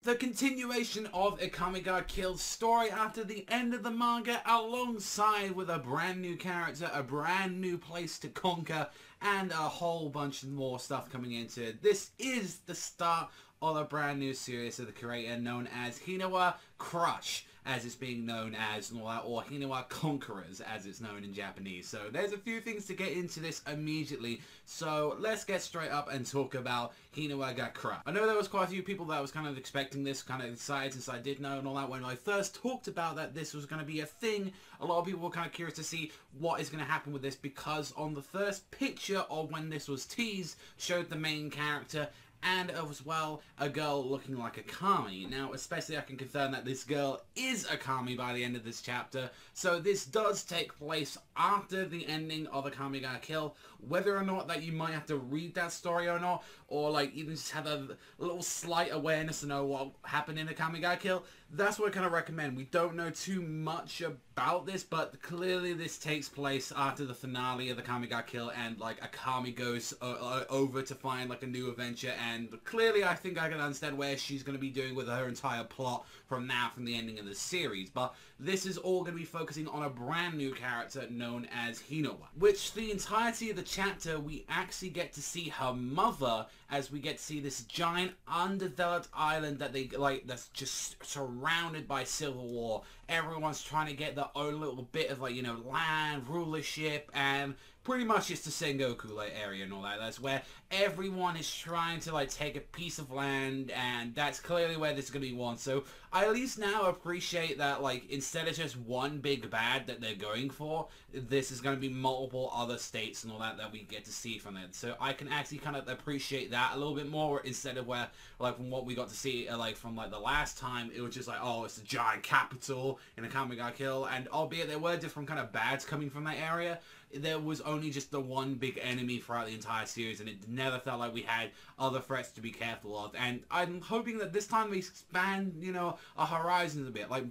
the continuation of Akame ga Kill's story after the end of the manga, alongside with a brand new character, a brand new place to conquer, and a whole bunch more stuff coming into it. This is the start of a brand new series of the creator known as Hinowa Crush, as it's being known as, or Hinowa Conquerors, as it's known in Japanese. So there's a few things to get into this immediately, so let's get straight up and talk about Hinowa ga Crush. I know there was quite a few people that was kind of expecting this, kind of excited, since I did know and all that when I first talked about that this was going to be a thing. A lot of people were kind of curious to see what is going to happen with this, because on the first picture of when this was teased showed the main character and as well a girl looking like Akame. Now especially I can confirm that this girl is Akame by the end of this chapter, so this does take place after the ending of Akame ga Kill. Whether or not that you might have to read that story or not, or like even just have a little slight awareness to know what happened in Akame ga Kill, that's what I kind of recommend. We don't know too much about this, but clearly this takes place after the finale of Akame ga Kill, and like Akame goes over to find like a new adventure, and clearly I think I can understand where she's going to be doing with her entire plot from the ending of the series. But this is all going to be focusing on a brand new character known as Hinowa, which the entirety of the chapter we actually get to see her mother, as we get to see this giant undeveloped island that they like, that's just surrounded by civil war. Everyone's trying to get their own little bit of, like, you know, land, rulership, and pretty much it's the Sengoku like area and all that. That's where everyone is trying to like take a piece of land, and that's clearly where this is going to be won. So I at least now appreciate that, like, instead of just one big bad that they're going for, this is going to be multiple other states and all that that we get to see from it. So I can actually kind of appreciate that a little bit more, instead of where, like, from what we got to see like from like the last time, it was just like, oh, it's a giant capital in Akame ga Kill, and albeit there were different kind of bads coming from that area, there was only just the one big enemy throughout the entire series, and it never felt like we had other threats to be careful of. And I'm hoping that this time we expand, you know, our horizons a bit. Like,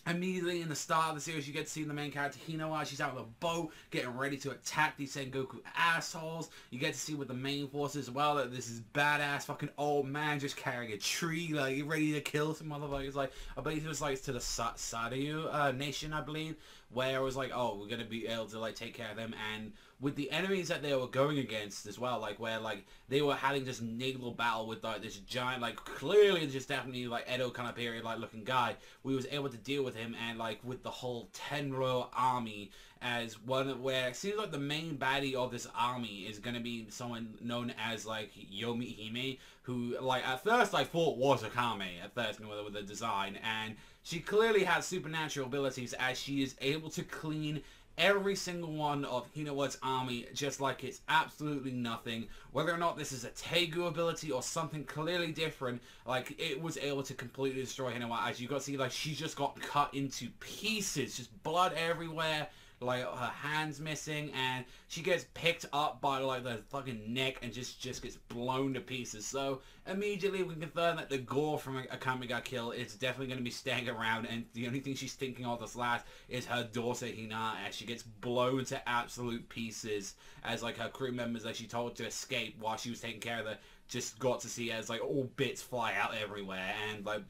immediately in the start of the series, you get to see the main character Hinowa. She's out with a boat getting ready to attack these Sengoku assholes. You get to see with the main force as well that this is badass fucking old man just carrying a tree, like ready to kill some motherfuckers. Like, I believe it was like to the Saryu nation, I believe, where it was like, oh, we're gonna be able to like take care of them. And with the enemies that they were going against as well, like where like they were having this naval battle with like this giant, like clearly just definitely like Edo kind of period like looking guy, we was able to deal with him, and like with the whole Tenro army as one, where it seems like the main baddie of this army is going to be someone known as like Yomi Hime, who like at first I thought was Akame at first with the design, and she clearly has supernatural abilities as she is able to clean every single one of Hinowa's army just like it's absolutely nothing. Whether or not this is a Tegu ability or something clearly different, like it was able to completely destroy Hinowa. As you got to see, like she just got cut into pieces, just blood everywhere, like her hands missing, and she gets picked up by like the fucking neck and just gets blown to pieces. So immediately we can confirm that the gore from Akame ga Kill is definitely going to be staying around, and the only thing she's thinking of this last is her daughter Hina, as she gets blown to absolute pieces, as like her crew members that she told to escape while she was taking care of her just got to see as like all bits fly out everywhere. And like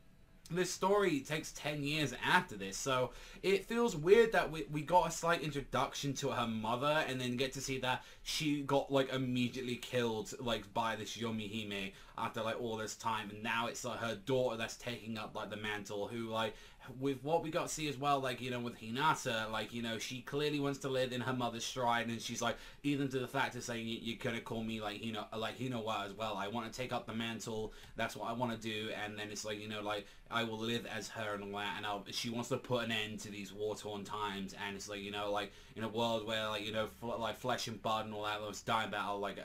this story takes 10 years after this, so it feels weird that we got a slight introduction to her mother and then get to see that she got like immediately killed like by this Yomi Hime after like all this time, and now it's like her daughter that's taking up like the mantle, who like with what we got to see as well, like, you know, with Hinata, like, you know, she clearly wants to live in her mother's stride, and she's like, even to the fact of saying, you're gonna call me like, you know, like Hinowa as well, I want to take up the mantle, that's what I want to do. And then it's like, you know, like I will live as her and all that, and she wants to put an end to these war-torn times. And it's like, you know, like in a world where like, you know, like flesh and blood and all that was dying battle, like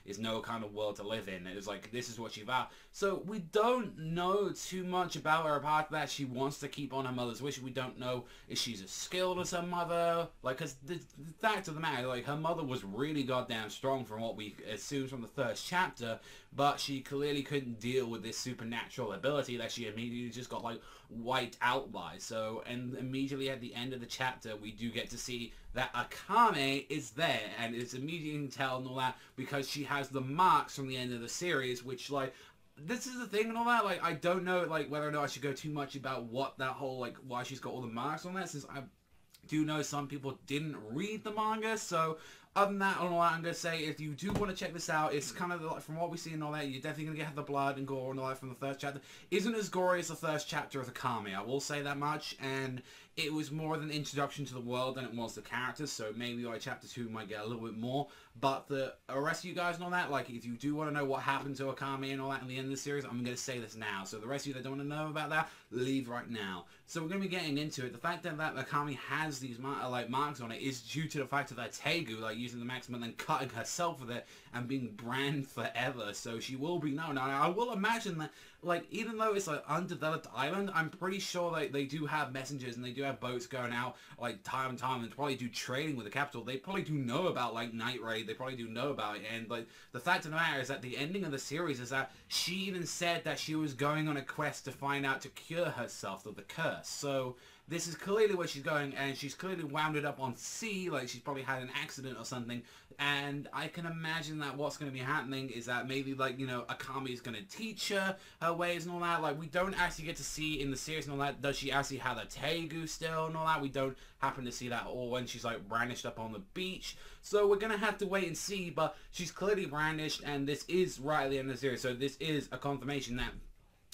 is no kind of world to live in. It was like, this is what she vowed. So we don't know too much about her apart from that she wants to keep on her mother's wish. We don't know if she's as skilled as her mother, like, because the fact of the matter, like, her mother was really goddamn strong from what we assumed from the first chapter, but she clearly couldn't deal with this supernatural ability that she immediately just got like wiped out by. So, and immediately at the end of the chapter we do get to see that Akame is there, and it's immediately tell and all that because she has the marks from the end of the series, which like this is the thing and all that, like, I don't know, like, whether or not I should go too much about what that whole, like, why she's got all the marks on that, since I do know some people didn't read the manga, so other than that, and all that, I'm going to say, if you do want to check this out, it's kind of, like, from what we see and all that, you're definitely going to get the blood and gore and all that from the first chapter. Isn't as gory as the first chapter of Akame, I will say that much, and it was more of an introduction to the world than it was the characters, so maybe like chapter 2 might get a little bit more, but the rest of you guys and all that, like, if you do want to know what happened to Akame and all that in the end of the series, I'm going to say this now, so the rest of you that don't want to know about that, leave right now. So we're going to be getting into it. The fact that Akame has these marks on it is due to the fact of that Tegu, like, using the maximum and then cutting herself with it and being branded forever, so she will be known. Now, I will imagine that, like, even though it's an undeveloped island, I'm pretty sure like they do have messengers and they do have boats going out like time and time and probably do trading with the capital. They probably do know about like Night Raid. They probably do know about it. And like the fact of the matter is that the ending of the series is that she even said that she was going on a quest to find out to cure herself of the curse. So this is clearly where she's going, and she's clearly wound it up on sea, like she's probably had an accident or something, and I can imagine that what's going to be happening is that maybe, like, you know, Akame is going to teach her ways and all that. Like, we don't actually get to see in the series and all that, does she actually have a Tegu still and all that? We don't happen to see that, or when she's, like, brandished up on the beach. So we're going to have to wait and see, but she's clearly brandished, and this is right at the end of the series, so this is a confirmation that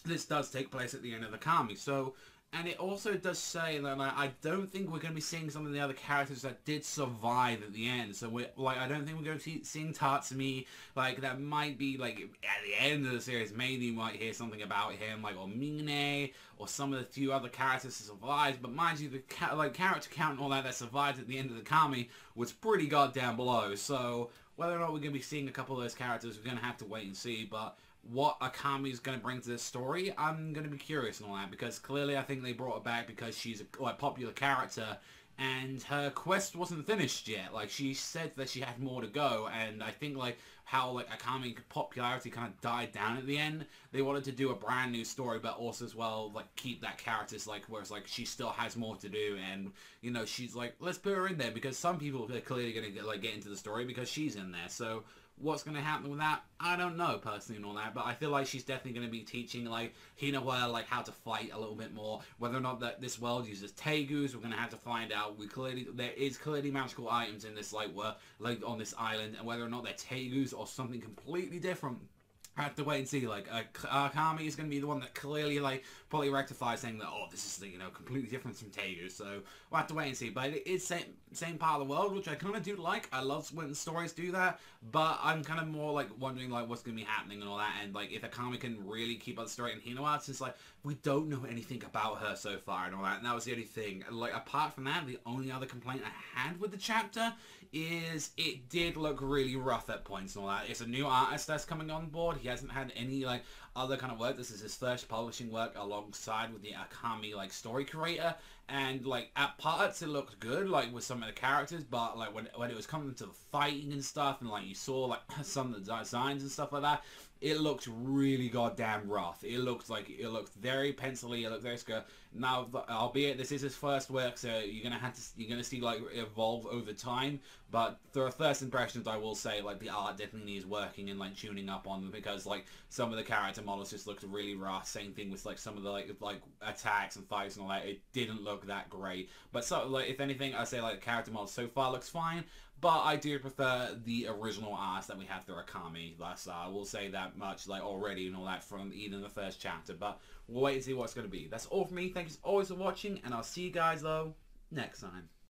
this does take place at the end of Akame. So, and it also does say that, like, I don't think we're going to be seeing some of the other characters that did survive at the end. So, I don't think we're going to be seeing Tatsumi. Like, that might be, like, at the end of the series, maybe you might hear something about him, like, or Mine, or some of the few other characters that survived. But mind you, the character count and all that survived at the end of the Kami was pretty goddamn low. So, whether or not we're going to be seeing a couple of those characters, we're going to have to wait and see. But what Akame is going to bring to this story, I'm going to be curious and all that, because clearly I think they brought her back because she's a popular character, and her quest wasn't finished yet. Like, she said that she had more to go, and I think, like, how, like, Akame's popularity kind of died down at the end, they wanted to do a brand new story, but also as well, like, keep that character's, like, whereas, like, she still has more to do, and, you know, she's like, let's put her in there, because some people are clearly going to, like, get into the story because she's in there. So what's going to happen with that, I don't know, personally, and all that, but I feel like she's definitely going to be teaching, like, Hinowa, like, how to fight a little bit more. Whether or not that this world uses Tegus, we're going to have to find out. There is clearly magical items in this, like, on this island, and whether or not they're Tegus or something completely different, I have to wait and see. Like, Akame is going to be the one that clearly, like, probably rectifies, saying that, oh, this is, you know, completely different from Tegu. So we'll have to wait and see. But it is same part of the world, which I kind of do like. I love when stories do that. But I'm kind of more, like, wondering, like, what's going to be happening and all that. And, like, if Akame can really keep up the story in Hinowa, since, like, we don't know anything about her so far and all that. And that was the only thing. Like, apart from that, the only other complaint I had with the chapter is it did look really rough at points and all that. It's a new artist that's coming on board. He hasn't had any, like, other kind of work. This is his first publishing work alongside with the Akame, like, story creator. And, like, at parts it looked good, like, with some of the characters, but, like, when it was coming to the fighting and stuff, and, like, you saw, like, some of the designs and stuff like that, it looked really goddamn rough. It looked very pencil-y, it looked very scary. Now, albeit this is his first work, so you're gonna see, like, evolve over time. But for first impressions, I will say, like, the art definitely needs working and, like, tuning up on them, because, like, some of the character models just looked really rough. Same thing with, like, some of the like attacks and fights and all that. It didn't look that great. But so, like, if anything, I say, like, the character model so far looks fine. But I do prefer the original art that we have through Akame. I will say that much, like, already and all that from even the first chapter. But we'll wait and see what's going to be. That's all from me. Thank you as always for watching, and I'll see you guys, though, next time.